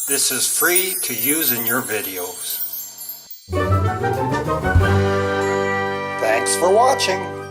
This is free to use in your videos. Thanks for watching.